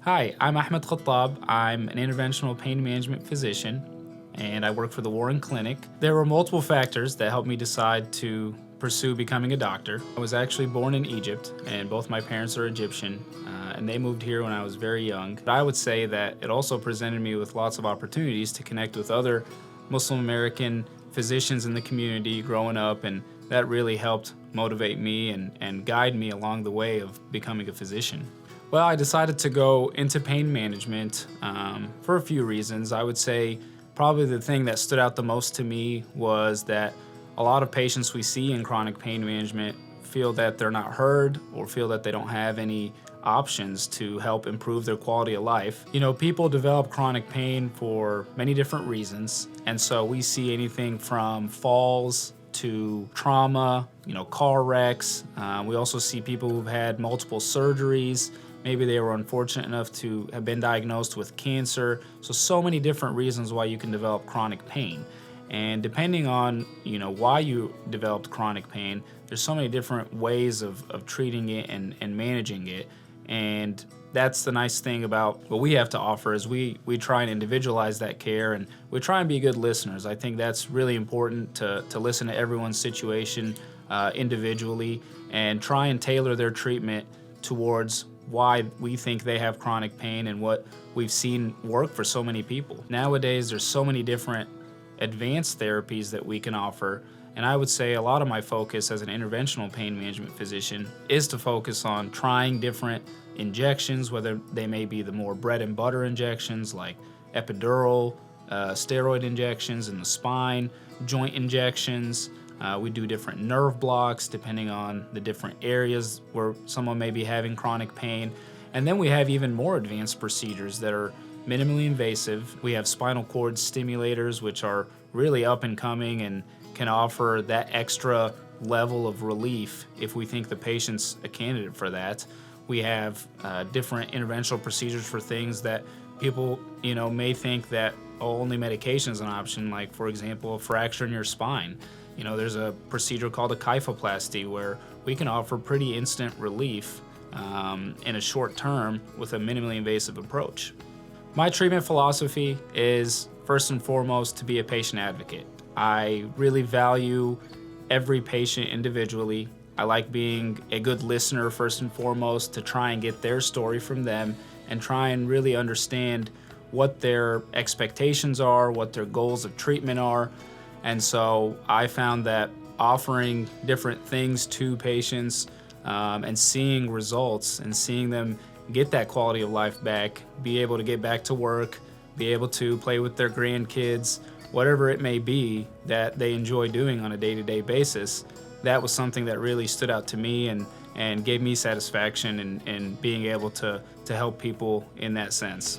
Hi, I'm Ahmad Khattab. I'm an interventional pain management physician, and I work for the Warren Clinic. There were multiple factors that helped me decide to pursue becoming a doctor. I was actually born in Egypt, and both my parents are Egyptian, and they moved here when I was very young. But I would say that it also presented me with lots of opportunities to connect with other Muslim American physicians in the community growing up, and that really helped motivate me and guide me along the way of becoming a physician. Well, I decided to go into pain management for a few reasons. I would say probably the thing that stood out the most to me was that a lot of patients we see in chronic pain management feel that they're not heard or feel that they don't have any options to help improve their quality of life. You know, people develop chronic pain for many different reasons, and so we see anything from falls to trauma, car wrecks. We also see people who've had multiple surgeries. Maybe they were unfortunate enough to have been diagnosed with cancer. So many different reasons why you can develop chronic pain. And depending on, why you developed chronic pain, there's so many different ways of treating it and managing it. And that's the nice thing about what we have to offer is we try and individualize that care, and we try and be good listeners. I think that's really important to listen to everyone's situation individually and try and tailor their treatment towards why we think they have chronic pain and what we've seen work for so many people. Nowadays, there's so many different advanced therapies that we can offer, and I would say a lot of my focus as an interventional pain management physician is to focus on trying different injections, whether they may be the more bread and butter injections like epidural, steroid injections in the spine, joint injections. We do different nerve blocks depending on the different areas where someone may be having chronic pain. And then we have even more advanced procedures that are minimally invasive. We have spinal cord stimulators, which are really up and coming and can offer that extra level of relief if we think the patient's a candidate for that. We have different interventional procedures for things that people, may think that only medication is an option, like, for example, a fracture in your spine. There's a procedure called a kyphoplasty where we can offer pretty instant relief in a short term with a minimally invasive approach. My treatment philosophy is first and foremost to be a patient advocate. I really value every patient individually. I like being a good listener first and foremost to try and get their story from them and try and really understand what their expectations are, what their goals of treatment are. And so I found that offering different things to patients and seeing results and seeing them get that quality of life back, be able to get back to work, be able to play with their grandkids, whatever it may be that they enjoy doing on a day-to-day basis, that was something that really stood out to me and gave me satisfaction in being able to help people in that sense.